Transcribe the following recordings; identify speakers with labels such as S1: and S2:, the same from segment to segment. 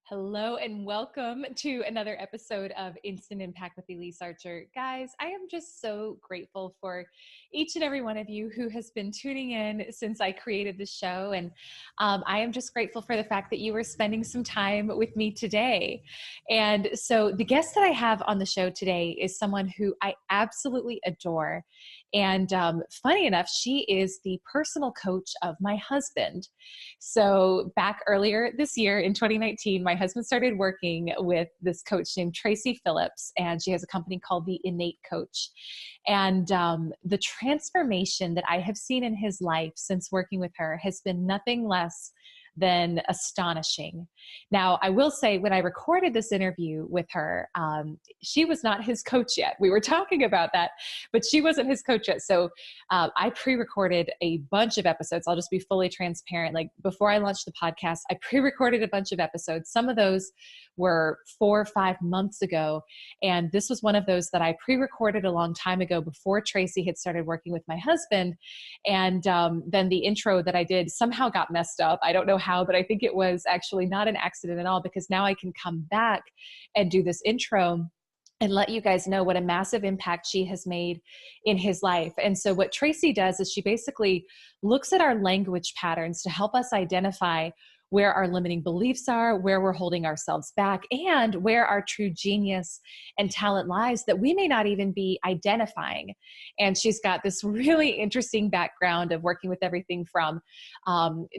S1: Hello and welcome to another episode of Instant Impact with Elyse Archer. Guys, I am just so grateful for each and every one of you who has been tuning in since I created the show. And I am just grateful for the fact that you are spending some time with me today. And so the guest that I have on the show today is someone who I absolutely adore. And funny enough, she is the personal coach of my husband. So back earlier this year in 2019, my husband started working with this coach named Traci Philips, and she has a company called the Innate Coach. And the transformation that I have seen in his life since working with her has been nothing less than astonishing. Now, I will say when I recorded this interview with her, she was not his coach yet. We were talking about that, but she wasn't his coach yet. So I pre-recorded a bunch of episodes. I'll just be fully transparent. Like before I launched the podcast, I pre-recorded a bunch of episodes. Some of those were 4 or 5 months ago. And this was one of those that I pre-recorded a long time ago before Traci had started working with my husband. And then the intro that I did somehow got messed up. I don't know how, but I think it was actually not an accident at all, because now I can come back and do this intro and let you guys know what a massive impact she has made in his life. And so what Traci does is she basically looks at our language patterns to help us identify where our limiting beliefs are, where we're holding ourselves back, and where our true genius and talent lies that we may not even be identifying. And she's got this really interesting background of working with everything from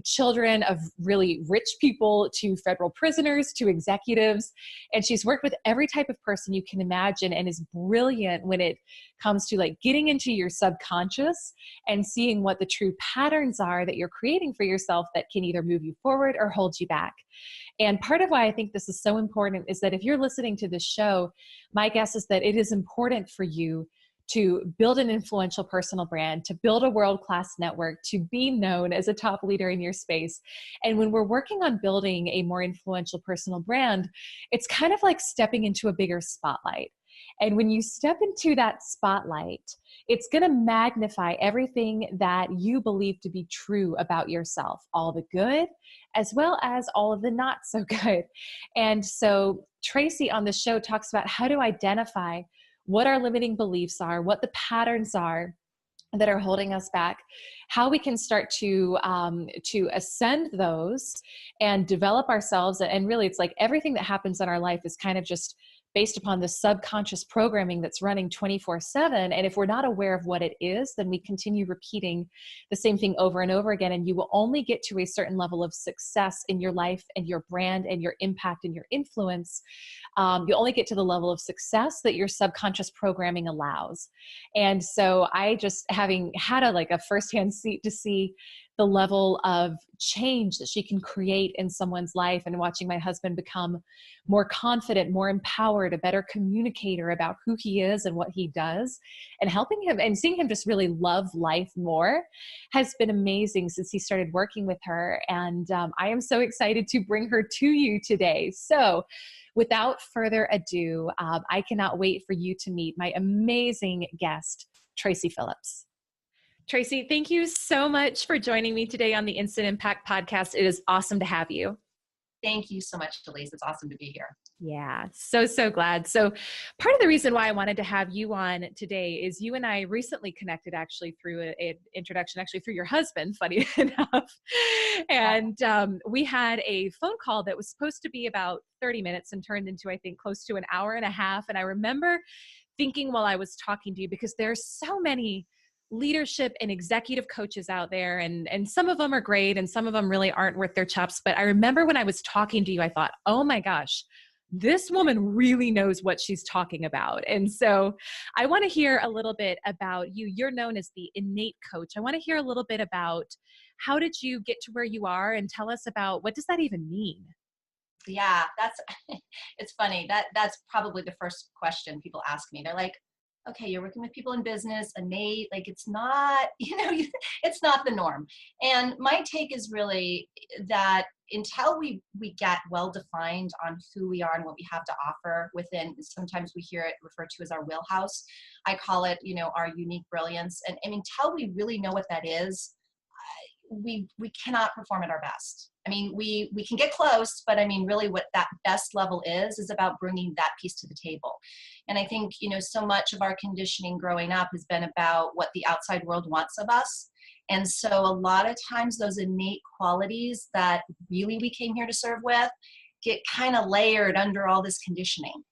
S1: children of really rich people to federal prisoners to executives. And she's worked with every type of person you can imagine and is brilliant when it comes to like getting into your subconscious and seeing what the true patterns are that you're creating for yourself that can either move you forward or hold you back. And part of why I think this is so important is that if you're listening to this show, my guess is that it is important for you to build an influential personal brand, to build a world-class network, to be known as a top leader in your space. And when we're working on building a more influential personal brand, it's kind of like stepping into a bigger spotlight. And when you step into that spotlight, it's going to magnify everything that you believe to be true about yourself, all the good, as well as all of the not so good. And so Traci on the show talks about how to identify what our limiting beliefs are, what the patterns are that are holding us back, how we can start to ascend those and develop ourselves. And really, it's like everything that happens in our life is kind of just based upon the subconscious programming that's running 24/7. And if we're not aware of what it is, then we continue repeating the same thing over and over again. And you will only get to a certain level of success in your life and your brand and your impact and your influence. You only get to the level of success that your subconscious programming allows. And so I just, having had a firsthand seat to see the level of change that she can create in someone's life, and watching my husband become more confident, more empowered, a better communicator about who he is and what he does, and helping him and seeing him just really love life more has been amazing since he started working with her. And I am so excited to bring her to you today. So without further ado, I cannot wait for you to meet my amazing guest, Traci Philips. Traci, thank you so much for joining me today on the Instant Impact podcast. It is awesome to have you.
S2: Thank you so much, Elyse. It's awesome to be here.
S1: Yeah, so glad. So part of the reason why I wanted to have you on today is you and I recently connected actually through an introduction, actually through your husband, funny enough. And we had a phone call that was supposed to be about 30 minutes and turned into, I think, close to an hour and a half. And I remember thinking while I was talking to you, because there's so many leadership and executive coaches out there, and some of them are great and some of them really aren't worth their chops. But I remember when I was talking to you, I thought, oh my gosh, this woman really knows what she's talking about. And so I want to hear a little bit about you. You're known as the Innate Coach. I want to hear a little bit about how did you get to where you are, and tell us about what does that even mean?
S2: Yeah, it's funny. That's probably the first question people ask me. They're like, okay, you're working with people in business, innate, like it's not, it's not the norm. And my take is really that until we get well defined on who we are and what we have to offer within, sometimes we hear it referred to as our wheelhouse. I call it, our unique brilliance. And until we really know what that is, we cannot perform at our best. I mean, we can get close, but I mean, really what that best level is about bringing that piece to the table. And I think, so much of our conditioning growing up has been about what the outside world wants of us. And so a lot of times those innate qualities that really we came here to serve with get kind of layered under all this conditioning.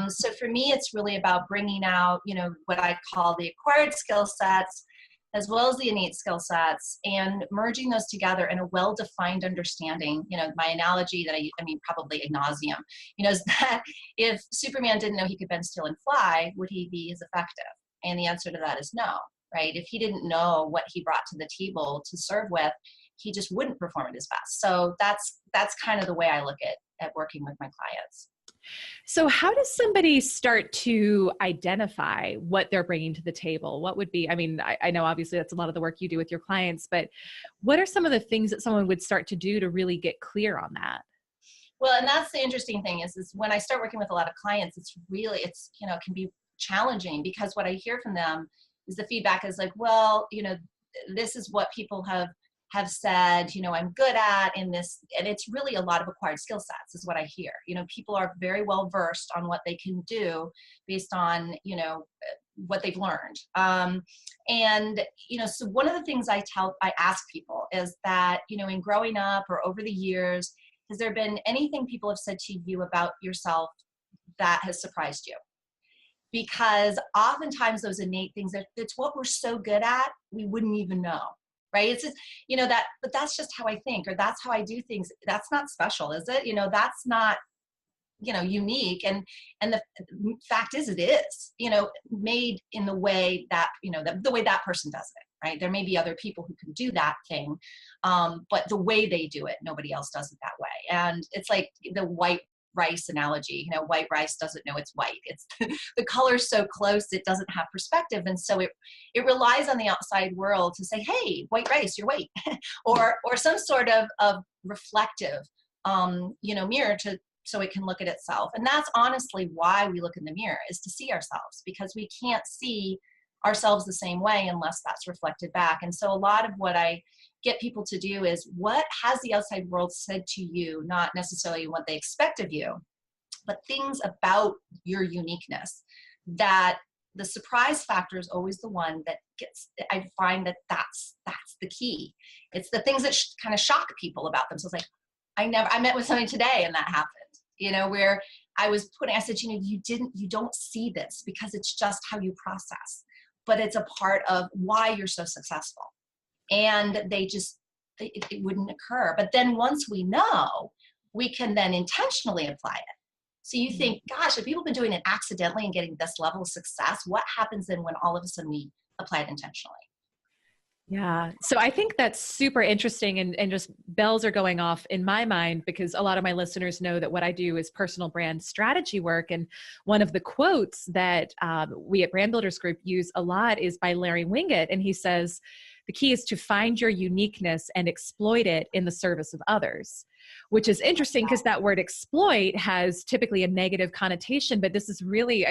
S2: So for me, it's really about bringing out, what I call the acquired skill sets, as well as the innate skill sets, and merging those together in a well-defined understanding. My analogy that I mean, probably ad nauseum, is that if Superman didn't know he could bend, steal, and fly, would he be as effective? And the answer to that is no, right? If he didn't know what he brought to the table to serve with, he just wouldn't perform at his best. So that's kind of the way I look at working with my clients.
S1: So how does somebody start to identify what they're bringing to the table? What would be, I mean, I know obviously that's a lot of the work you do with your clients, but what are some of the things that someone would start to do to really get clear on that?
S2: Well, and that's the interesting thing is when I start working with a lot of clients, it can be challenging, because what I hear from them is the feedback is like, well, this is what people have said, I'm good at in this. And it's really a lot of acquired skill sets is what I hear. People are very well versed on what they can do based on, what they've learned. So one of the things I ask people is that, in growing up or over the years, has there been anything people have said to you about yourself that has surprised you? Because oftentimes those innate things, it's what we're so good at, we wouldn't even know. Right? It's just, but that's just how I think, or that's how I do things. That's not special, is it? That's not, unique. And the fact is, it is, made in the way that, the way that person does it, right? There may be other people who can do that thing, but the way they do it, nobody else does it that way. And it's like the white rice analogy. White rice doesn't know it's white. It's the color's so close, it doesn't have perspective. And so it relies on the outside world to say, hey, white rice, you're white, or some sort of reflective, mirror so it can look at itself. And that's honestly why we look in the mirror, is to see ourselves, because we can't see ourselves the same way unless that's reflected back. And so a lot of what I get people to do is, what has the outside world said to you, not necessarily what they expect of you, but things about your uniqueness, that the surprise factor is always the one that I find that's the key. It's the things that kind of shock people about themselves. Like, I met with somebody today and that happened, where I said, you don't see this because it's just how you process, but it's a part of why you're so successful. And it wouldn't occur. But then once we know, we can then intentionally apply it. So you think, gosh, if people have been doing it accidentally and getting this level of success, what happens then when all of a sudden we apply it intentionally?
S1: Yeah. So I think that's super interesting, and just bells are going off in my mind, because a lot of my listeners know that what I do is personal brand strategy work. And one of the quotes that we at Brand Builders Group use a lot is by Larry Winget. And he says, the key is to find your uniqueness and exploit it in the service of others, which is interesting because that word exploit has typically a negative connotation. But this is really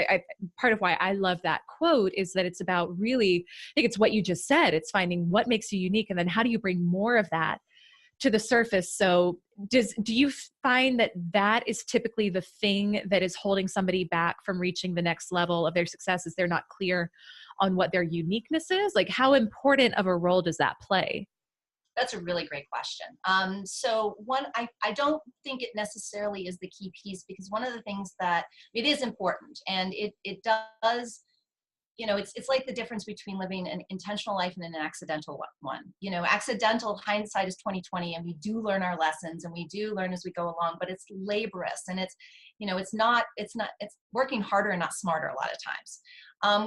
S1: part of why I love that quote, is that it's about really, I think it's what you just said. It's finding what makes you unique, and then how do you bring more of that to the surface. So do you find that is typically the thing that is holding somebody back from reaching the next level of their success, is they're not clear on what their uniqueness is? Like, how important of a role does that play?
S2: That's a really great question. So one, I don't think it necessarily is the key piece, because one of the things that it is important, and it does, it's like the difference between living an intentional life and an accidental one. Accidental hindsight is 20/20, and we do learn our lessons and we do learn as we go along, but it's laborious, and it's working harder and not smarter a lot of times.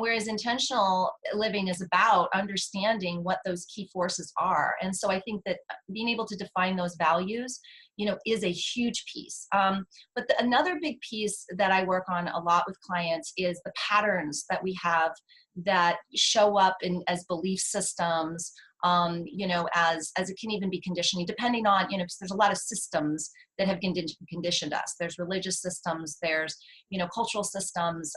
S2: Whereas intentional living is about understanding what those key forces are. And so I think that being able to define those values, is a huge piece. But another big piece that I work on a lot with clients is the patterns that we have that show up as belief systems, as it can even be conditioning, depending on, because there's a lot of systems that have conditioned us. There's religious systems, there's, cultural systems,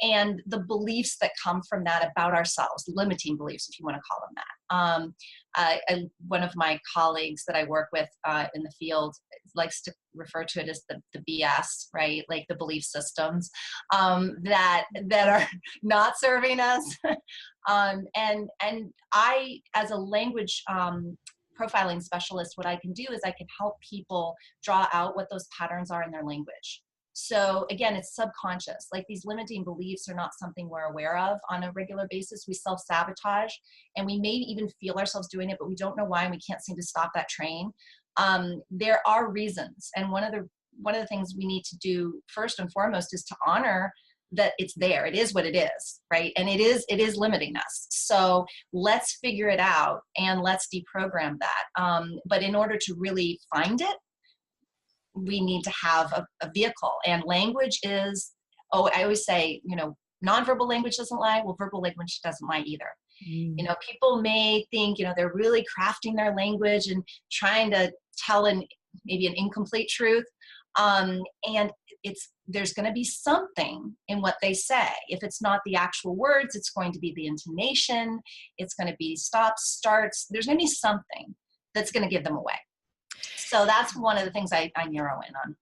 S2: and the beliefs that come from that about ourselves, limiting beliefs, if you want to call them that. One of my colleagues that I work with in the field likes to refer to it as the BS, right? Like the belief systems that are not serving us. And I, as a language profiling specialist, what I can do is I can help people draw out what those patterns are in their language. So again, it's subconscious. Like these limiting beliefs are not something we're aware of on a regular basis. We self-sabotage, and we may even feel ourselves doing it, but we don't know why, and we can't seem to stop that train. There are reasons, and one of the things we need to do first and foremost is to honor that it's there. It is what it is, right? And it is limiting us. So let's figure it out and let's deprogram that. But in order to really find it, we need to have a vehicle, and language is, I always say, nonverbal language doesn't lie. Well, verbal language doesn't lie either. People may think, they're really crafting their language and trying to tell maybe an incomplete truth. And there's going to be something in what they say. If it's not the actual words, it's going to be the intonation. It's going to be stops, starts. There's going to be something that's going to give them away. So that's one of the things I narrow in on.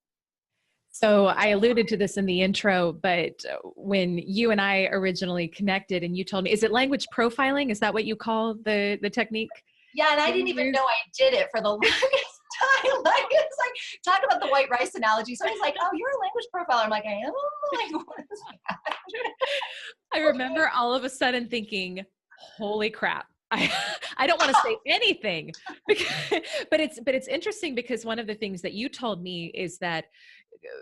S1: So I alluded to this in the intro, but when you and I originally connected and you told me, is it language profiling? Is that what you call the technique?
S2: Yeah, and I didn't even know I did it for the longest time. Like, it's like, talk about the white rice analogy. So he's like, oh, you're a language profiler. I'm like, I am? Like, what is that?
S1: I remember all of a sudden thinking, holy crap. I don't want to say anything, but it's interesting because one of the things that you told me is that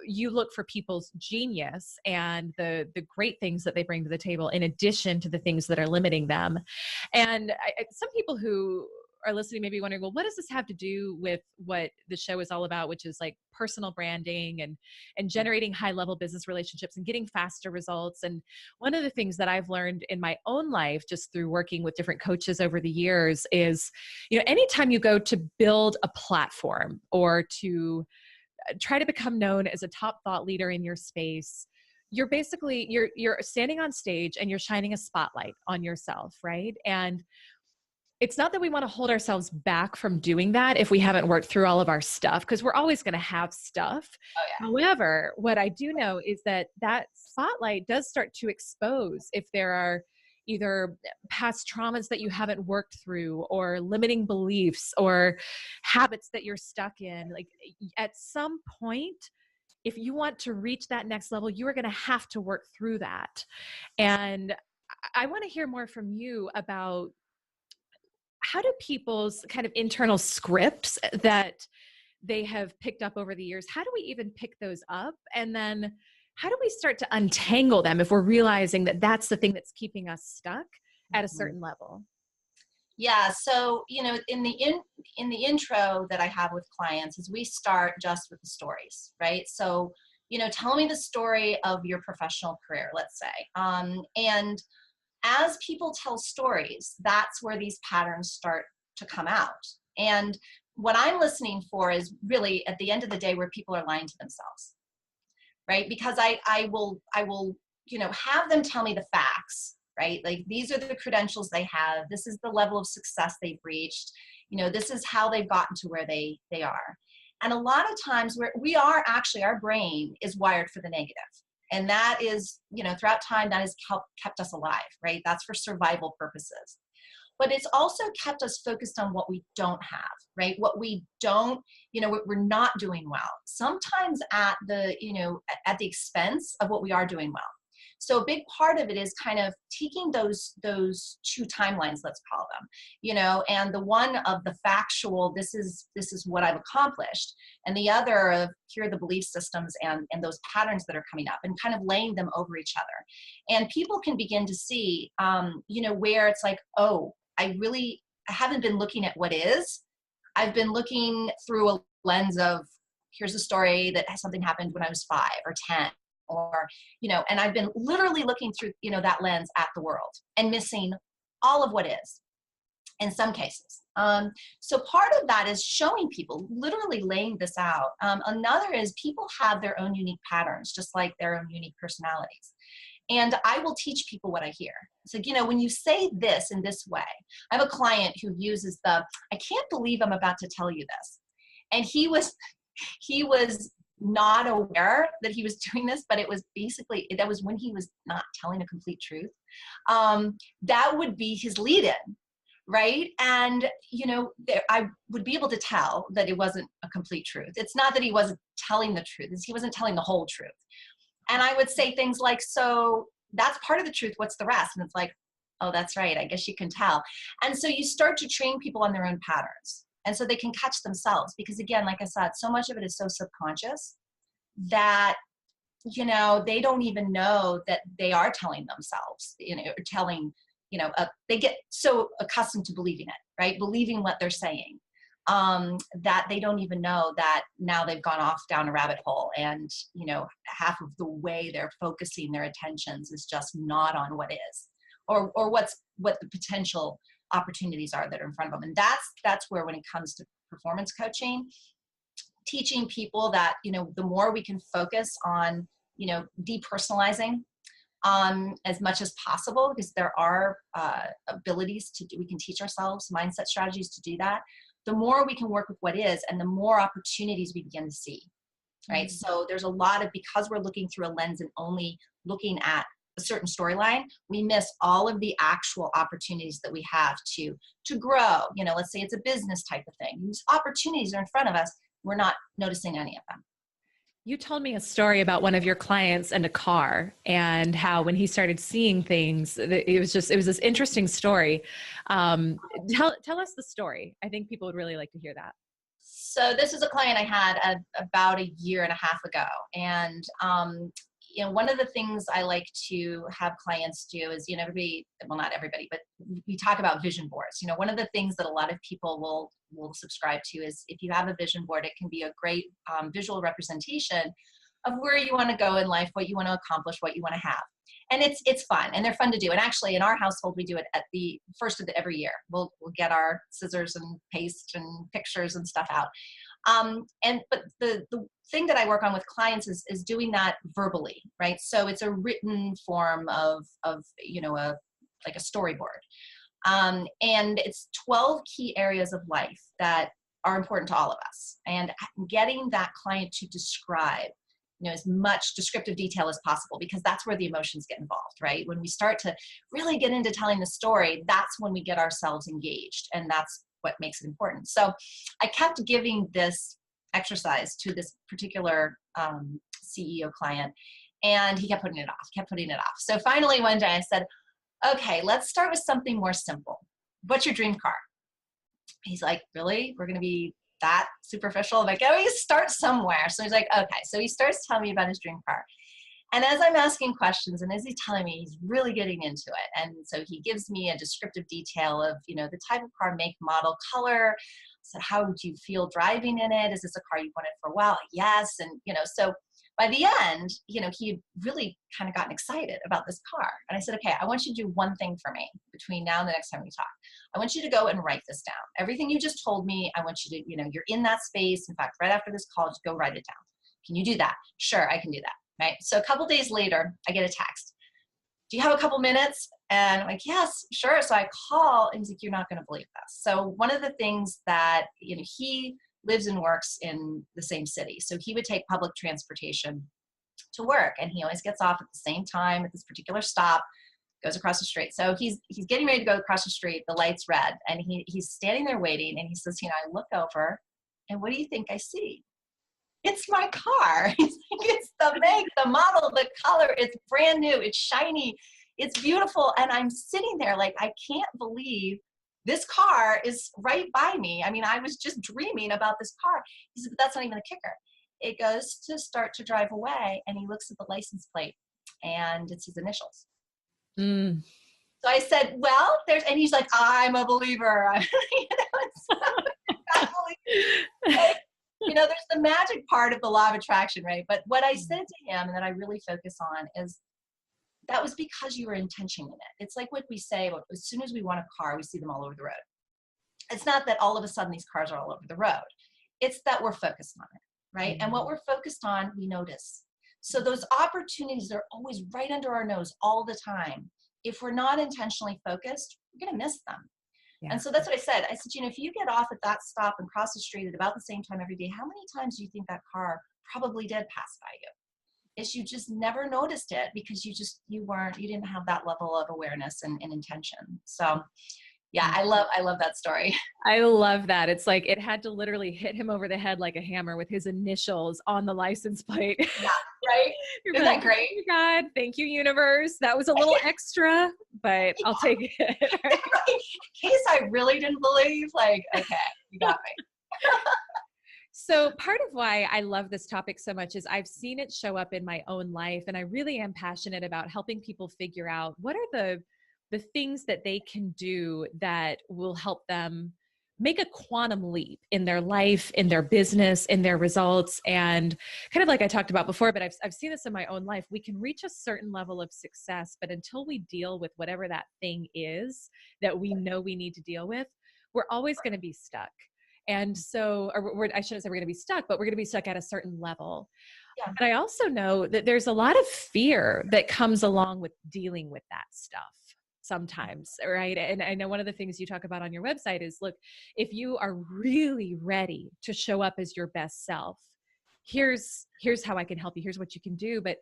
S1: you look for people's genius and the great things that they bring to the table in addition to the things that are limiting them. And some people who are listening may be wondering, well, what does this have to do with what the show is all about, which is like personal branding and generating high level business relationships and getting faster results. And one of the things that I've learned in my own life, just through working with different coaches over the years, is, anytime you go to build a platform or to try to become known as a top thought leader in your space, you're basically, you're standing on stage and you're shining a spotlight on yourself, right? And it's not that we want to hold ourselves back from doing that if we haven't worked through all of our stuff, because we're always going to have stuff.
S2: Oh, yeah.
S1: However, what I do know is that spotlight does start to expose if there are either past traumas that you haven't worked through, or limiting beliefs, or habits that you're stuck in. Like, at some point, if you want to reach that next level, you are going to have to work through that. And I want to hear more from you about, how do people's kind of internal scripts that they have picked up over the years, how do we even pick those up? And then how do we start to untangle them if we're realizing that that's the thing that's keeping us stuck at a certain level?
S2: Yeah. So, in the intro that I have with clients is we start just with the stories, right? So, tell me the story of your professional career, let's say. And as people tell stories, that's where these patterns start to come out. And what I'm listening for is really, at the end of the day, where people are lying to themselves, right? Because I will, have them tell me the facts, right? Like, these are the credentials they have. This is the level of success they've reached. This is how they've gotten to where they are. And a lot of times our brain is wired for the negative. And that is, throughout time, that has kept us alive, right? That's for survival purposes. But it's also kept us focused on what we don't have, right? What we don't, we're not doing well. Sometimes at the expense of what we are doing well. So a big part of it is kind of taking those two timelines, let's call them, and the one of the factual, this is what I've accomplished, and the other of, here are the belief systems and those patterns that are coming up, and kind of laying them over each other. And people can begin to see, where it's like, oh, I haven't been looking at what is. I've been looking through a lens of, here's a story that something happened when I was 5 or 10. Or, and I've been literally looking through, that lens at the world and missing all of what is. in some cases. So part of that is showing people, literally laying this out. Another is people have their own unique patterns, just like their own unique personalities. And I will teach people what I hear. It's like, when you say this in this way, I have a client who uses I can't believe I'm about to tell you this. And he was not aware that he was doing this, but it was basically, that was when he was not telling a complete truth. That would be his lead-in, right? And, I would be able to tell that it wasn't a complete truth. It's not that he wasn't telling the truth, he wasn't telling the whole truth. And I would say things like, so that's part of the truth, what's the rest? And it's like, oh, that's right, I guess you can tell. And so you start to train people on their own patterns. And so they can catch themselves, because again, like I said, so much of it is so subconscious that, they don't even know that they are telling themselves, or telling, they get so accustomed to believing it, right? Believing what they're saying, that they don't even know that now they've gone off down a rabbit hole, and, half of the way they're focusing their attentions is just not on what is, or what the potential opportunities are that are in front of them. And that's where, when it comes to performance coaching, teaching people that, the more we can focus on, depersonalizing as much as possible, because there are abilities we can teach ourselves mindset strategies to do that. The more we can work with what is, and the more opportunities we begin to see, right? Mm-hmm. So there's a lot of, because we're looking through a lens and only looking at a certain storyline, we miss all of the actual opportunities that we have to grow. Let's say it's a business type of thing. These opportunities are in front of us. We're not noticing any of them.
S1: You told me a story about one of your clients and a car, and how when he started seeing things, it was this interesting story. Tell us the story. I think people would really like to hear that.
S2: So this is a client I had about a year and a half ago. And, one of the things I like to have clients do is, everybody, well, not everybody, but we talk about vision boards. One of the things that a lot of people will subscribe to is, if you have a vision board, it can be a great visual representation of where you want to go in life, what you want to accomplish, what you want to have. And it's fun, and they're fun to do. And actually, in our household, we do it at the first of every year. We'll get our scissors and paste and pictures and stuff out. But the thing that I work on with clients is doing that verbally, right? So it's a written form of like a storyboard. And it's 12 key areas of life that are important to all of us. And getting that client to describe, as much descriptive detail as possible, because that's where the emotions get involved, right? When we start to really get into telling the story, that's when we get ourselves engaged. And that's what makes it important. So I kept giving this exercise to this particular CEO client, and he kept putting it off. So finally one day I said, okay, let's start with something more simple. What's your dream car? He's like, really? We're going to be that superficial? I'm like, oh, you start somewhere. So he's like, okay. So he starts telling me about his dream car. And as I'm asking questions, and as he's telling me, he's really getting into it. And so he gives me a descriptive detail of, the type of car, make, model, color. So how would you feel driving in it? Is this a car you've wanted for a while? Yes. And, so by the end, he really kind of gotten excited about this car. And I said, okay, I want you to do one thing for me between now and the next time we talk. I want you to go and write this down. Everything you just told me, I want you to, you're in that space. In fact, right after this call, just go write it down. Can you do that? Sure, I can do that. Right. So a couple days later, I get a text. Do you have a couple minutes? And I'm like, yes, sure. So I call, and he's like, you're not going to believe this. So one of the things that, he lives and works in the same city. So he would take public transportation to work, and he always gets off at the same time at this particular stop, goes across the street. So he's getting ready to go across the street. The light's red, and he's standing there waiting, and he says, I look over, and what do you think I see? It's my car. It's the make, the model, the color. It's brand new. It's shiny. It's beautiful. And I'm sitting there like, I can't believe this car is right by me. I mean, I was just dreaming about this car. He said, but that's not even the kicker. It goes to start to drive away, and he looks at the license plate, and it's his initials.
S1: Mm.
S2: So I said, well, and he's like, I'm a believer. There's the magic part of the law of attraction, right? But what I said to him, and that I really focus on, is that was because you were intentioning it. It's like what we say, as soon as we want a car, we see them all over the road. it's not that all of a sudden these cars are all over the road. It's that we're focused on it, right? And what we're focused on, we notice. So those opportunities are always right under our nose all the time. If we're not intentionally focused, we're going to miss them.
S1: Yeah.
S2: And so that's what I said. I said, if you get off at that stop and cross the street at about the same time every day, how many times do you think that car probably did pass by you? Is you just never noticed it because you didn't have that level of awareness and intention. So yeah, I love that story.
S1: I love that. It's like it had to literally hit him over the head like a hammer with his initials on the license plate.
S2: Yeah, right? Isn't that great?
S1: Oh my God, thank you, universe. That was a little extra, but I'll take it. Right?
S2: In case I really didn't believe, like, okay, you got me.
S1: So part of why I love this topic so much is I've seen it show up in my own life, and I really am passionate about helping people figure out what are the things that they can do that will help them make a quantum leap in their life, in their business, in their results. And kind of like I talked about before, but I've seen this in my own life. We can reach a certain level of success, but until we deal with whatever that thing is that we know we need to deal with, we're always going to be stuck. And so, I shouldn't say we're going to be stuck, but we're going to be stuck at a certain level. Yeah. But I also know that there's a lot of fear that comes along with dealing with that stuff sometimes, right? And I know one of the things you talk about on your website is, look, if you are really ready to show up as your best self, here's how I can help you. Here's what you can do. But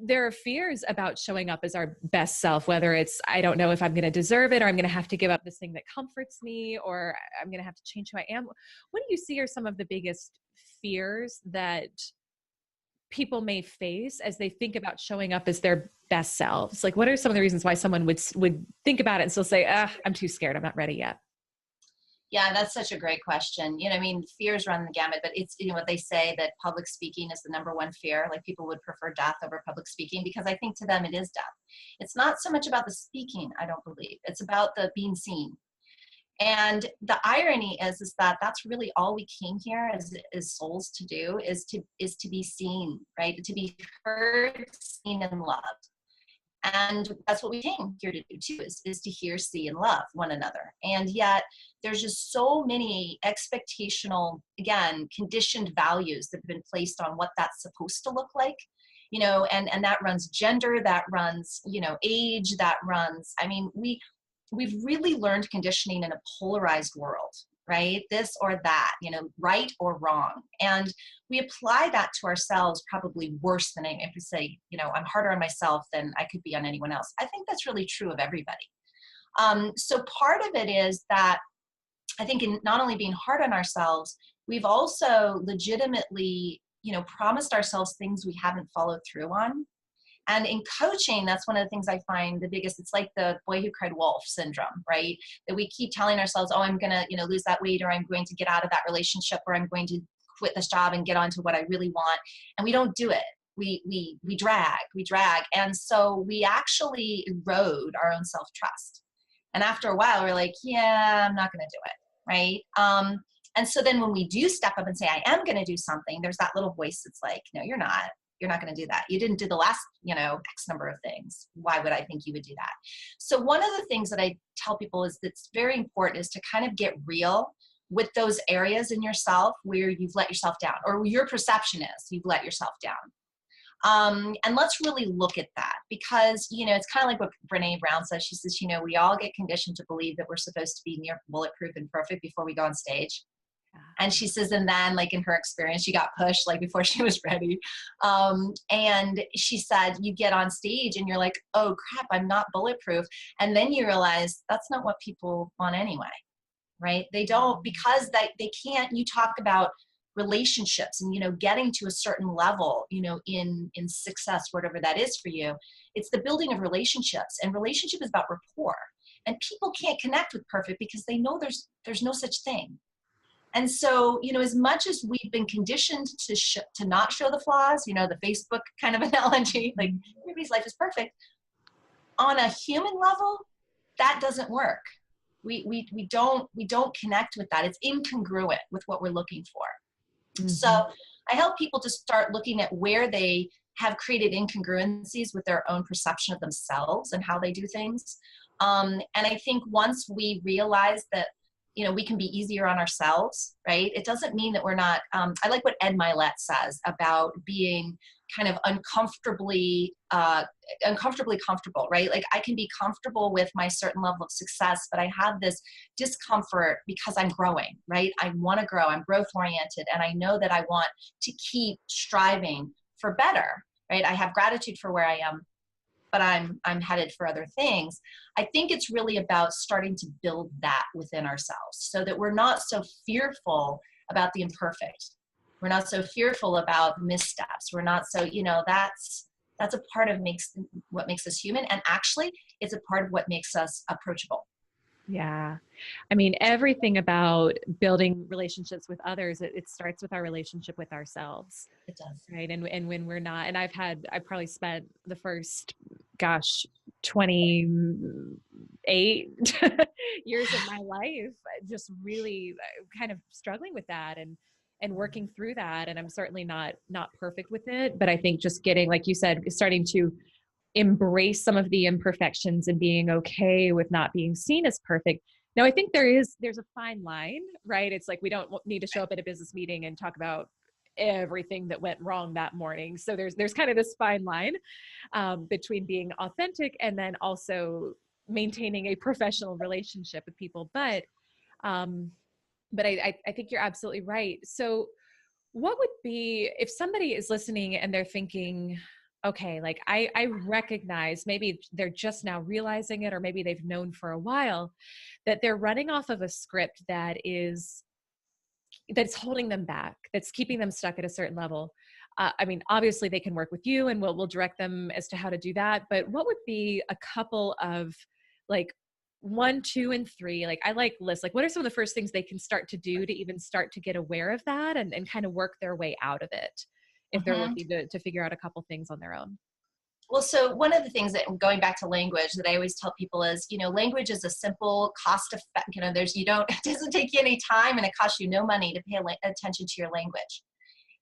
S1: there are fears about showing up as our best self, whether it's, I don't know if I'm going to deserve it, or I'm going to have to give up this thing that comforts me, or I'm going to have to change who I am. What do you see are some of the biggest fears that people may face as they think about showing up as their best selves? Like, what are some of the reasons why someone would think about it and still say, I'm too scared, I'm not ready yet?
S2: Yeah, that's such a great question. I mean, fears run the gamut, but it's, what they say that public speaking is the number one fear. Like, people would prefer death over public speaking because I think to them it is death. It's not so much about the speaking, I don't believe. It's about the being seen. And the irony is that that's really all we came here as souls to do, is to be seen, right? To be heard, seen, and loved. And that's what we came here to do too, is to hear, see, and love one another. And yet there's just so many expectational, again, conditioned values that have been placed on what that's supposed to look like, and that runs gender, that runs, age, that runs, I mean, we've really learned conditioning in a polarized world, right? This or that, right or wrong. And we apply that to ourselves probably worse than if we say, I'm harder on myself than I could be on anyone else. I think that's really true of everybody. So part of it is that I think in not only being hard on ourselves, we've also legitimately, promised ourselves things we haven't followed through on. And in coaching, that's one of the things I find the biggest. It's like the boy who cried wolf syndrome, right? That we keep telling ourselves, oh, I'm going to, lose that weight, or I'm going to get out of that relationship, or I'm going to quit this job and get on to what I really want. And we don't do it. We drag. And so we actually erode our own self-trust. And after a while, we're like, yeah, I'm not going to do it, right? And so then when we do step up and say, I am going to do something, there's that little voice that's like, no, you're not. You're not going to do that. You didn't do the last, X number of things. Why would I think you would do that? So one of the things that I tell people is that's very important is to kind of get real with those areas in yourself where you've let yourself down, or your perception is you've let yourself down. And let's really look at that, because, it's kind of like what Brene Brown says. She says, we all get conditioned to believe that we're supposed to be near bulletproof and perfect before we go on stage. And she says, and then, like, in her experience, she got pushed, like, before she was ready. And she said, you get on stage and you're like, oh crap, I'm not bulletproof. And then you realize that's not what people want anyway, right? They don't, because they can't. You talk about relationships and, getting to a certain level, in success, whatever that is for you. It's the building of relationships, and relationship is about rapport. And people can't connect with perfect because they know there's no such thing. And so, as much as we've been conditioned to not show the flaws, the Facebook kind of analogy, like everybody's life is perfect. On a human level, that doesn't work. We don't connect with that. It's incongruent with what we're looking for. Mm-hmm. So I help people to start looking at where they have created incongruencies with their own perception of themselves and how they do things. And I think once we realize that we can be easier on ourselves, right? It doesn't mean that we're not, I like what Ed Milet says about being kind of uncomfortably comfortable, right? Like I can be comfortable with my certain level of success, but I have this discomfort because I'm growing, right? I want to grow, I'm growth oriented, and I know that I want to keep striving for better, right? I have gratitude for where I am, but I'm headed for other things. I think it's really about starting to build that within ourselves so that we're not so fearful about the imperfect. We're not so fearful about missteps. We're not so, that's a part of what makes us human. And actually it's a part of what makes us approachable.
S1: Yeah. I mean, everything about building relationships with others, it starts with our relationship with ourselves.
S2: It does.
S1: Right. And when we're not, and I've probably spent the first, 28 years of my life just really kind of struggling with that and working through that. And I'm certainly not perfect with it, but I think just getting, like you said, starting to embrace some of the imperfections and being okay with not being seen as perfect. Now, I think there's a fine line, right? It's like, we don't need to show up at a business meeting and talk about everything that went wrong that morning. So there's kind of this fine line between being authentic and then also maintaining a professional relationship with people. But I think you're absolutely right. So what would be, if somebody is listening and they're thinking, okay, like I recognize, maybe they're just now realizing it, or maybe they've known for a while, that they're running off of a script that's holding them back, that's keeping them stuck at a certain level. I mean, obviously they can work with you and we'll direct them as to how to do that. But what would be a couple of, like, 1, 2, and 3? Like, I like lists. Like, what are some of the first things they can start to do to even start to get aware of that and kind of work their way out of it if they're looking to figure out a couple things on their own?
S2: Well, so one of the things that, going back to language, that I always tell people is, language is a simple cost effect, it doesn't take you any time and it costs you no money to pay attention to your language.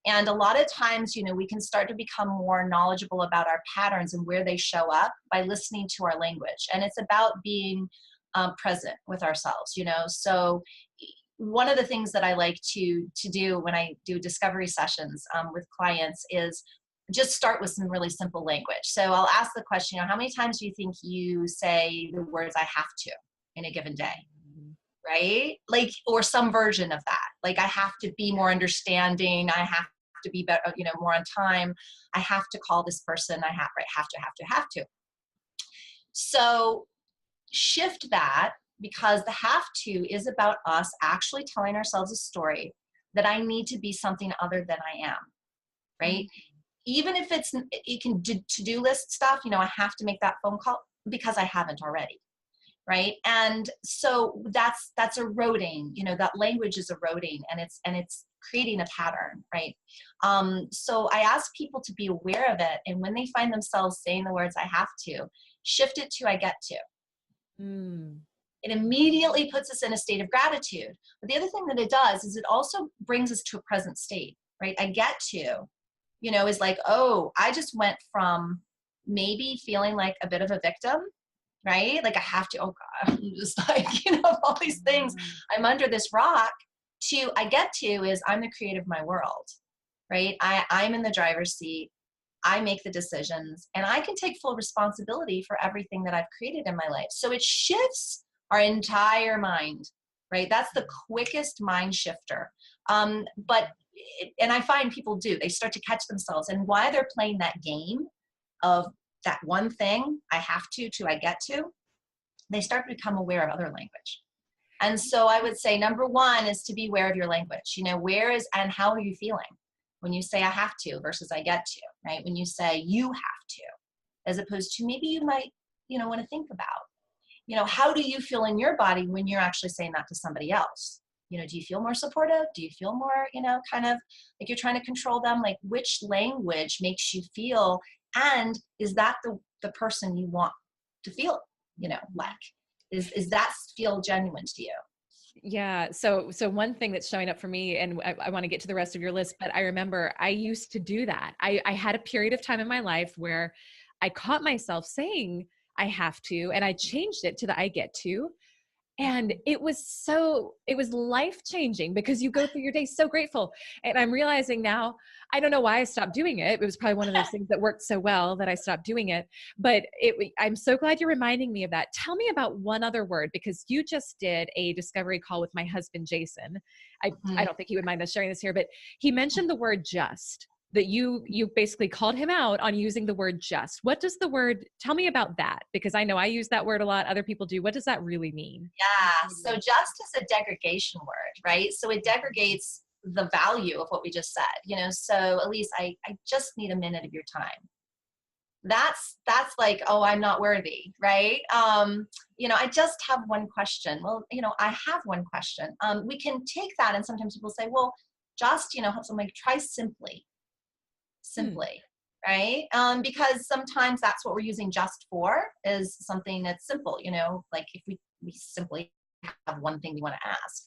S2: And a lot of times, we can start to become more knowledgeable about our patterns and where they show up by listening to our language. And it's about being present with ourselves, So one of the things that I like to do when I do discovery sessions with clients is just start with some really simple language. So I'll ask the question, how many times do you think you say the words "I have to" in a given day? Right? Like, or some version of that. Like, I have to be more understanding. I have to be better, more on time. I have to call this person. I have to. So shift that, because the have to is about us actually telling ourselves a story that I need to be something other than I am, right? Even if it can do to-do list stuff, I have to make that phone call because I haven't already, right? And so that's eroding, that language is eroding, and it's creating a pattern, right? So I ask people to be aware of it, and when they find themselves saying the words "I have to," shift it to "I get to." It immediately puts us in a state of gratitude. But the other thing that it does is it also brings us to a present state, right? I get to, is like, oh, I just went from maybe feeling like a bit of a victim, right? Like, I have to, oh God, I'm just like, all these things, I'm under this rock, to I get to is I'm the creator of my world, right? I'm in the driver's seat. I make the decisions, and I can take full responsibility for everything that I've created in my life. So it shifts our entire mind, right? That's the quickest mind shifter. And I find people they start to catch themselves, and while they're playing that game of that one thing, I have to I get to, they start to become aware of other language. And so I would say number 1 is to be aware of your language. Where is and how are you feeling when you say "I have to" versus "I get to," right? When you say "you have to," as opposed to maybe you might, want to think about, how do you feel in your body when you're actually saying that to somebody else? Do you feel more supportive? Do you feel more, kind of like you're trying to control them? Like, which language makes you feel, and is that the person you want to feel, like? Is that feel genuine to you?
S1: Yeah. So one thing that's showing up for me, and I want to get to the rest of your list, but I remember I used to do that. I had a period of time in my life where I caught myself saying "I have to," and I changed it to the "I get to." And it was life-changing because you go through your day so grateful. And I'm realizing now, I don't know why I stopped doing it. It was probably one of those things that worked so well that I stopped doing it. But I'm so glad you're reminding me of that. Tell me about one other word, because you just did a discovery call with my husband, Jason. I don't think he would mind us sharing this here, but he mentioned the word just, that you basically called him out on using the word just. What does the word, tell me about that, because I know I use that word a lot. Other people do. What does that really mean?
S2: Yeah. So just is a degradation word, right? So it degrades the value of what we just said, so Elyse, I just need a minute of your time. That's like, oh, I'm not worthy, right? I just have one question. Well, I have one question. We can take that, and sometimes people say, well, just, I'm like, try simply, right? Because sometimes that's what we're using just for, is something that's simple, like if we simply have one thing we want to ask.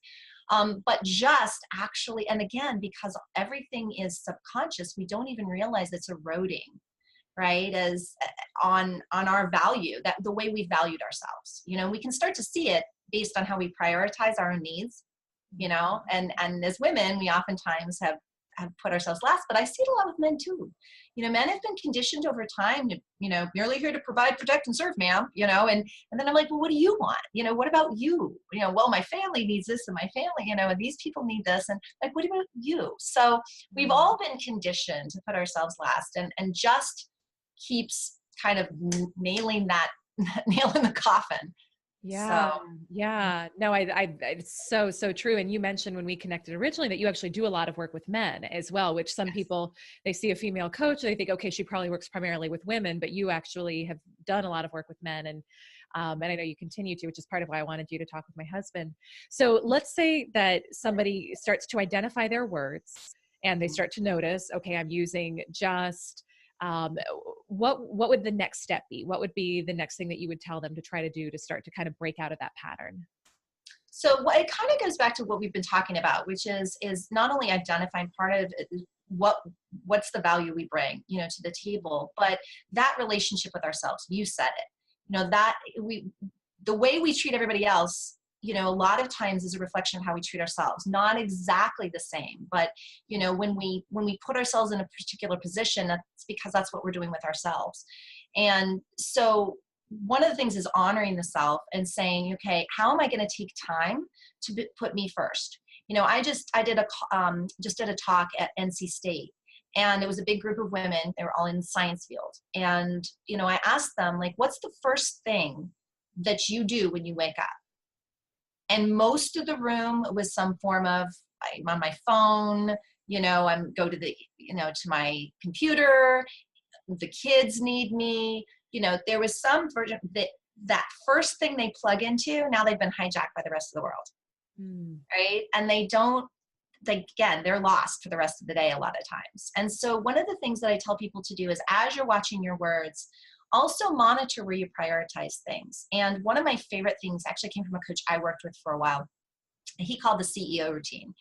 S2: But just actually, and again, because everything is subconscious, we don't even realize it's eroding, right? As on our value, that the way we valued ourselves, we can start to see it based on how we prioritize our own needs, and as women, we oftentimes have put ourselves last, but I see it a lot with men too. Men have been conditioned over time to, merely here to provide, protect, and serve, ma'am, and then I'm like, well, what do you want? What about you? Well, my family needs this, and my family, and these people need this. And like, what about you? So we've all been conditioned to put ourselves last, and just keeps kind of nailing that nail in the coffin.
S1: Yeah.
S2: So.
S1: Yeah. No, it's so true. And you mentioned when we connected originally that you actually do a lot of work with men as well, which some people, they see a female coach, they think, okay, she probably works primarily with women, but you actually have done a lot of work with men. And I know you continue to, which is part of why I wanted you to talk with my husband. So let's say that somebody starts to identify their words and they start to notice, okay, I'm using just, what would the next step be? What would be the next thing that you would tell them to try to do to start to kind of break out of that pattern?
S2: So what it kind of goes back to what we've been talking about, which is not only identifying part of it, what's the value we bring, to the table, but that relationship with ourselves. You said it, that the way we treat everybody else, a lot of times is a reflection of how we treat ourselves. Not exactly the same, but when we put ourselves in a particular position, that's because that's what we're doing with ourselves. And so one of the things is honoring the self and saying, okay, how am I going to take time to put me first? I did a talk at NC State, and it was a big group of women. They were all in the science field. And, I asked them, like, what's the first thing that you do when you wake up? And most of the room was some form of, I'm on my phone, I'm go to the, to my computer, the kids need me, there was some version that first thing they plug into, now they've been hijacked by the rest of the world. Right? And they're lost for the rest of the day a lot of times. And so one of the things that I tell people to do is, as you're watching your words, also monitor where you prioritize things. And one of my favorite things actually came from a coach I worked with for a while. He called the CEO routine.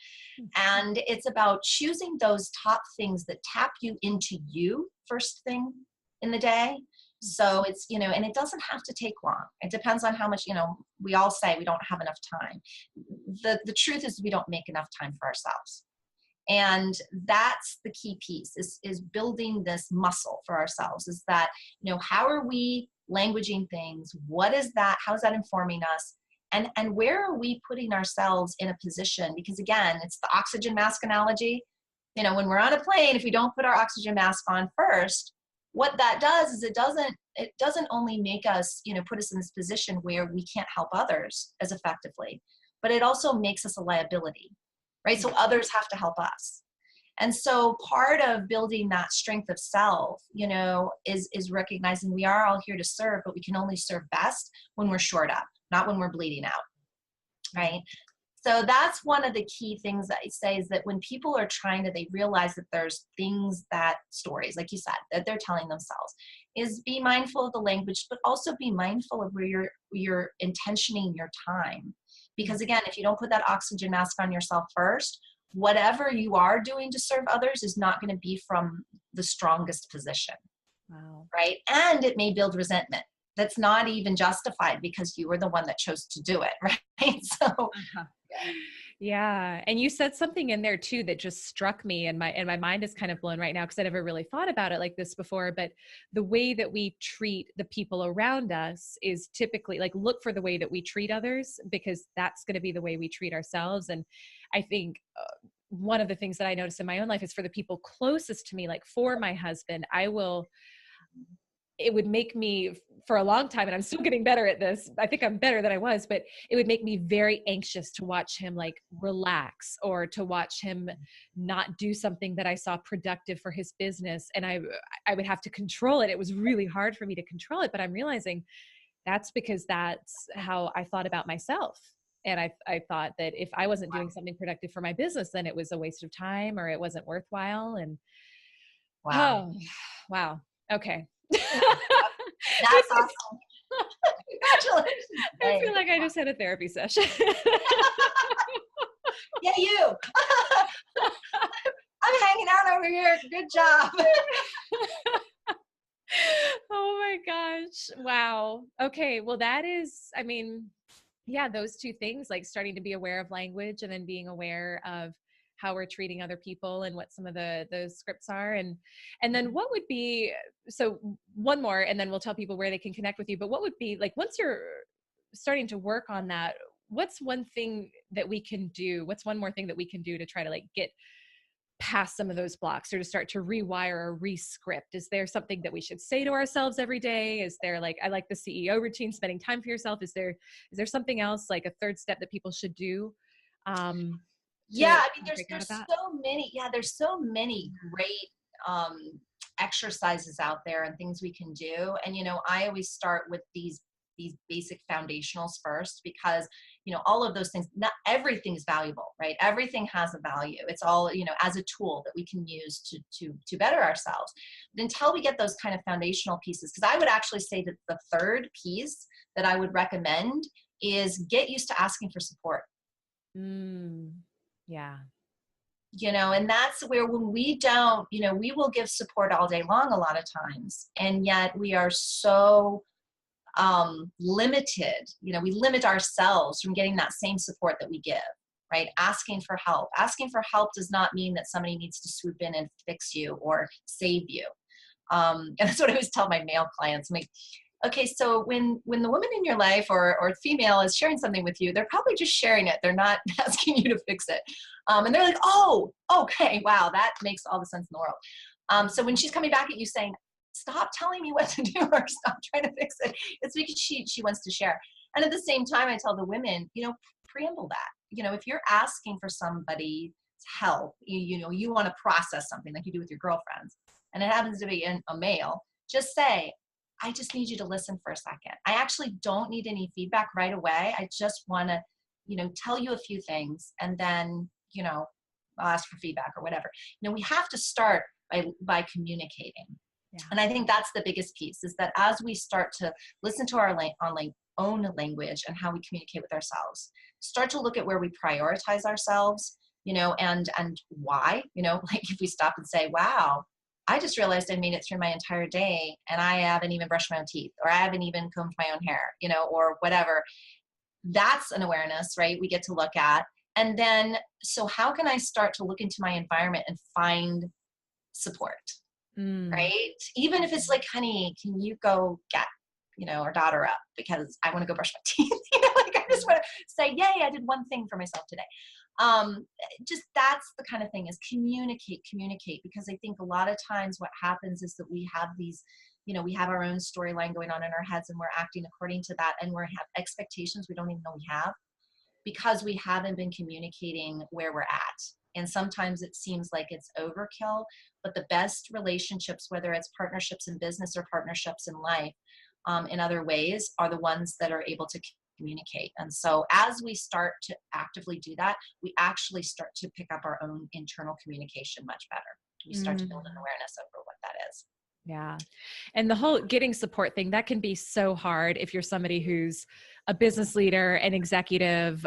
S2: And it's about choosing those top things that tap you into you first thing in the day. So it's, and it doesn't have to take long. It depends on how much, we all say we don't have enough time. The truth is we don't make enough time for ourselves. And that's the key piece is building this muscle for ourselves, is that, how are we languaging things? What is that? How is that informing us? And where are we putting ourselves in a position? Because again, it's the oxygen mask analogy. When we're on a plane, if we don't put our oxygen mask on first, what that does is it doesn't only make us, put us in this position where we can't help others as effectively, but it also makes us a liability, right? So others have to help us. And so part of building that strength of self, is recognizing we are all here to serve, but we can only serve best when we're shored up, not when we're bleeding out, right? So that's one of the key things that I say, is that when people are they realize that there's stories, like you said, that they're telling themselves, is be mindful of the language, but also be mindful of where you're intentioning your time. Because again, if you don't put that oxygen mask on yourself first, whatever you are doing to serve others is not going to be from the strongest position.
S1: Wow.
S2: Right? And it may build resentment. that's not even justified because you were the one that chose to do it, right? So
S1: Uh-huh. Yeah. And you said something in there too that just struck me, and my mind is kind of blown right now because I never really thought about it like this before. But the way that we treat the people around us is typically like, look for the way that we treat others, because that's going to be the way we treat ourselves. And I think one of the things that I noticed in my own life is for the people closest to me, like for my husband, it would make me, for a long time, and I'm still getting better at this, I think I'm better than I was, but it would make me very anxious to watch him like relax, or to watch him not do something that I saw productive for his business. And I would have to control it. It was really hard for me to control it, but I'm realizing that's because that's how I thought about myself. And I thought that if I wasn't doing something productive for my business, then it was a waste of time, or it wasn't worthwhile. And
S2: wow.
S1: oh, wow. Okay.
S2: That's awesome. Congratulations.
S1: I feel like I just had a therapy session.
S2: Yeah, you. I'm hanging out over here. Good job.
S1: Oh my gosh. Wow. Okay. Well, that is, I mean, yeah, those two things, like starting to be aware of language and then being aware of how we're treating other people and what some of those scripts are. And then what would be, so one more, and then we'll tell people where they can connect with you, but what would be like, once you're starting to work on that, what's one thing that we can do? What's one more thing that we can do to try to like get past some of those blocks, or to start to rewire or re-script? Is there something that we should say to ourselves every day? Is there like, I like the CEO routine, spending time for yourself. Is there something else, like a third step that people should do?
S2: Yeah, I mean, there's so many great exercises out there and things we can do. And, I always start with these basic foundationals first, because, all of those things, not everything's valuable, right? Everything has a value. It's all, as a tool that we can use to better ourselves. But until we get those kind of foundational pieces, because I would actually say that the third piece that I would recommend is get used to asking for support.
S1: Yeah.
S2: And that's where, when we don't, we will give support all day long a lot of times. And yet we are so limited, we limit ourselves from getting that same support that we give, right? Asking for help does not mean that somebody needs to swoop in and fix you or save you. And that's what I always tell my male clients. I'm like, okay, so when the woman in your life or female is sharing something with you, they're probably just sharing it. They're not asking you to fix it. And they're like, oh, okay, wow, that makes all the sense in the world. So when she's coming back at you saying, stop telling me what to do or stop trying to fix it, it's because she wants to share. And at the same time, I tell the women, preamble that. If you're asking for somebody's help, you want to process something like you do with your girlfriends, and it happens to be a male, just say, I just need you to listen for a second. I actually don't need any feedback right away. I just want to, tell you a few things, and then, I'll ask for feedback or whatever. We have to start by communicating. Yeah. And I think that's the biggest piece, is that as we start to listen to our own language and how we communicate with ourselves, start to look at where we prioritize ourselves, and why, like if we stop and say, wow, I just realized I made it through my entire day and I haven't even brushed my own teeth, or I haven't even combed my own hair, or whatever. That's an awareness, right? We get to look at. And then, so how can I start to look into my environment and find support, right? Even if it's like, honey, can you go get, our daughter up because I want to go brush my teeth? Like I just want to say, yay, I did one thing for myself today. Just that's the kind of thing, is communicate, because I think a lot of times what happens is that we have these, we have our own storyline going on in our heads, and we're acting according to that, and we have expectations we don't even know we have, because we haven't been communicating where we're at. And sometimes it seems like it's overkill, but the best relationships, whether it's partnerships in business or partnerships in life, in other ways, are the ones that are able to communicate. And so as we start to actively do that, we actually start to pick up our own internal communication much better. We start to build an awareness over what that is.
S1: Yeah. And the whole getting support thing, that can be so hard if you're somebody who's a business leader, an executive,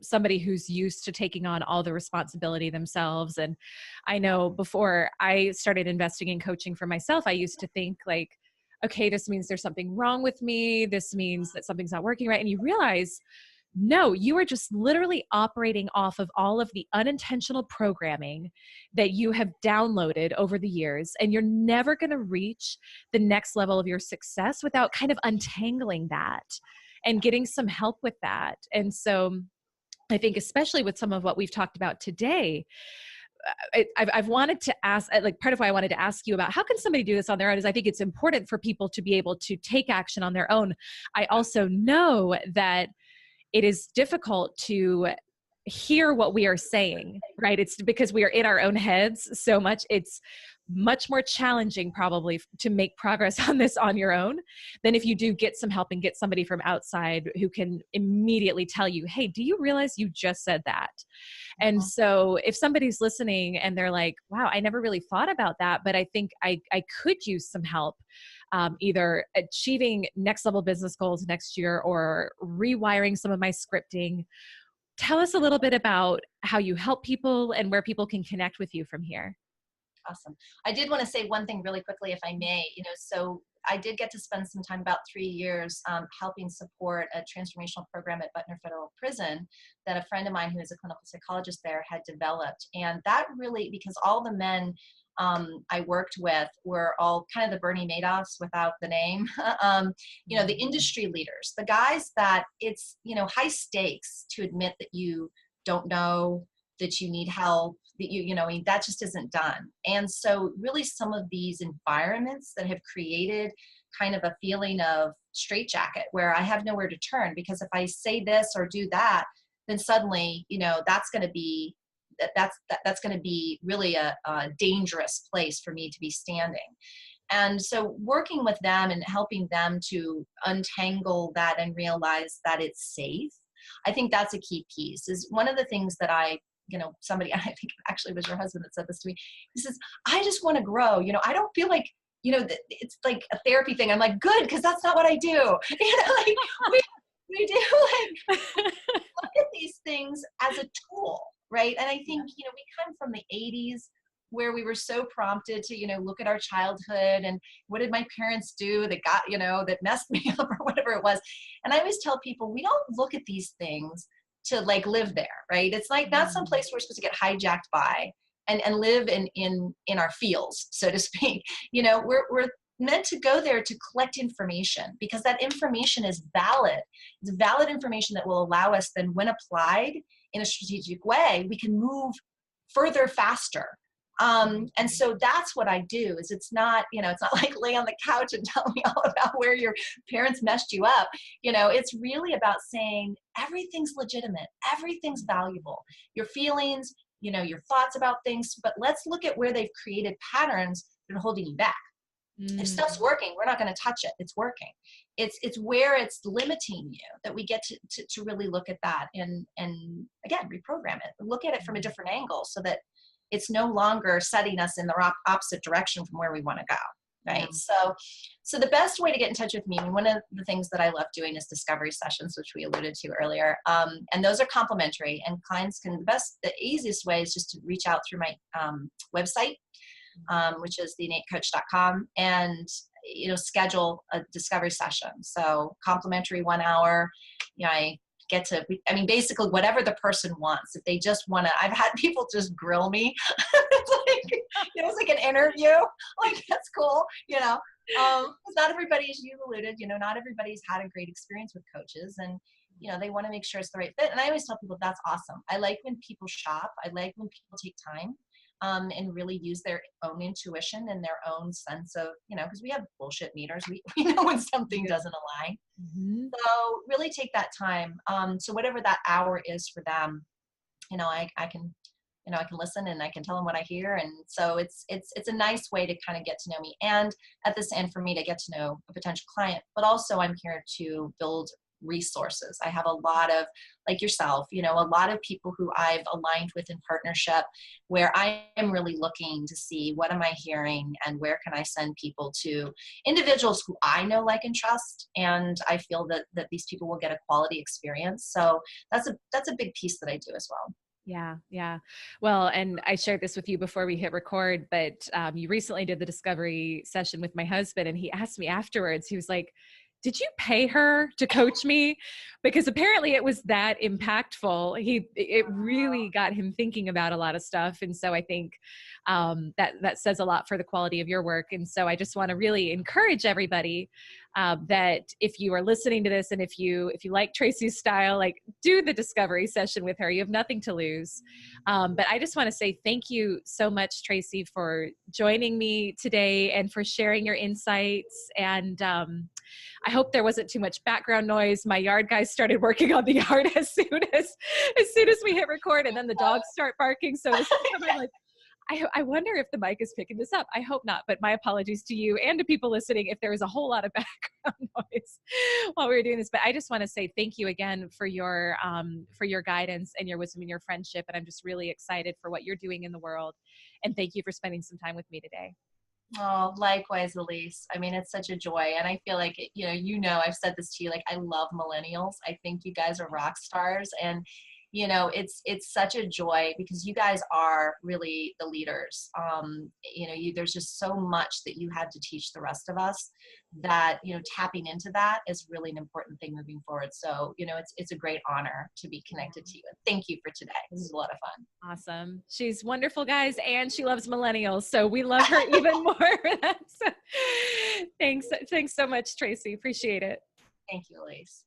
S1: somebody who's used to taking on all the responsibility themselves. And I know before I started investing in coaching for myself, I used to think like, okay, this means there's something wrong with me. This means that something's not working right. And you realize, no, you are just literally operating off of all of the unintentional programming that you have downloaded over the years. And you're never going to reach the next level of your success without kind of untangling that and getting some help with that. And so I think, especially with some of what we've talked about today, I've wanted to ask, like, part of why I wanted to ask you about how can somebody do this on their own is I think it's important for people to be able to take action on their own. I also know that it is difficult to hear what we are saying, right? It's because we are in our own heads so much. It's much more challenging probably to make progress on this on your own than if you do get some help and get somebody from outside who can immediately tell you, hey, do you realize you just said that? And so if somebody's listening and they're like, wow, I never really thought about that, but I think I could use some help, either achieving next level business goals next year or rewiring some of my scripting. Tell us a little bit about how you help people and where people can connect with you from here.
S2: Awesome. I did want to say one thing really quickly, if I may. So I did get to spend some time, about 3 years, helping support a transformational program at Butner Federal Prison that a friend of mine who is a clinical psychologist there had developed. And that really, because all the men I worked with were all kind of the Bernie Madoffs without the name, the industry leaders, the guys that it's, high stakes to admit that you don't know, that you need help, that that just isn't done. And so really some of these environments that have created kind of a feeling of straitjacket where I have nowhere to turn, because if I say this or do that, then suddenly, that's going to be really a dangerous place for me to be standing. And so working with them and helping them to untangle that and realize that it's safe, I think that's a key piece. Is one of the things that somebody, I think it actually was your husband that said this to me. He says, I just want to grow. I don't feel like, it's like a therapy thing. I'm like, good, because that's not what I do. Like we do look at these things as a tool, right? And I think, we come from the 80s where we were so prompted to, look at our childhood and what did my parents do that got, that messed me up or whatever it was. And I always tell people, we don't look at these things to like live there, right? It's like not some place we're supposed to get hijacked by and live in our fields, so to speak. We're meant to go there to collect information, because that information is valid. It's valid information that will allow us then, when applied in a strategic way, we can move further faster. And so that's what I do. Is it's not like lay on the couch and tell me all about where your parents messed you up. It's really about saying everything's legitimate, everything's valuable. Your feelings, your thoughts about things, but let's look at where they've created patterns that are holding you back. If stuff's working, we're not going to touch it. It's working. It's where it's limiting you that we get to really look at that and again, reprogram it. Look at it from a different angle so that it's no longer setting us in the opposite direction from where we want to go. Right. Yeah. So the best way to get in touch with me, one of the things that I love doing is discovery sessions, which we alluded to earlier. And those are complimentary, and clients the easiest way is just to reach out through my website, which is theinnatecoach.com, and schedule a discovery session. So complimentary 1 hour, I get to, basically whatever the person wants. If they just want to, I've had people just grill me. It's like an interview. Like, that's cool, because not everybody, as you alluded, not everybody's had a great experience with coaches, and they want to make sure it's the right fit. And I always tell people that's awesome. I like when people shop. I like when people take time and really use their own intuition and their own sense of, because we have bullshit meters. We know when something doesn't align. Mm-hmm. So really take that time. So whatever that hour is for them, I can listen and I can tell them what I hear. And so it's a nice way to kind of get to know me, and at this end for me to get to know a potential client. But also I'm here to build resources. I have a lot of, like yourself, a lot of people who I've aligned with in partnership, where I am really looking to see what am I hearing and where can I send people to individuals who I know, like, and trust. And I feel that these people will get a quality experience. So that's a big piece that I do as well.
S1: Yeah. Yeah. Well, and I shared this with you before we hit record, but you recently did the discovery session with my husband, and he asked me afterwards, he was like, did you pay her to coach me? Because apparently it was that impactful. It really got him thinking about a lot of stuff. And so I think that says a lot for the quality of your work. And so I just want to really encourage everybody that if you are listening to this, and if you like Traci's style, like, do the discovery session with her. You have nothing to lose. But I just want to say thank you so much, Traci, for joining me today and for sharing your insights. And I hope there wasn't too much background noise. My yard guys started working on the yard as soon as we hit record, and then the dogs start barking. So this time I'm like, I wonder if the mic is picking this up. I hope not, but my apologies to you and to people listening if there was a whole lot of background noise while we were doing this. But I just want to say thank you again for your guidance and your wisdom and your friendship. And I'm just really excited for what you're doing in the world. And thank you for spending some time with me today.
S2: Oh, likewise, Elyse. I mean, it's such a joy. And I feel like, I've said this to you, like, I love millennials. I think you guys are rock stars. And, it's such a joy because you guys are really the leaders. There's just so much that you have to teach the rest of us that, tapping into that is really an important thing moving forward. So, it's a great honor to be connected to you. And thank you for today. This is a lot of fun.
S1: Awesome. She's wonderful, guys, and she loves millennials. So we love her even more for that. So, thanks so much, Traci. Appreciate it.
S2: Thank you, Elyse.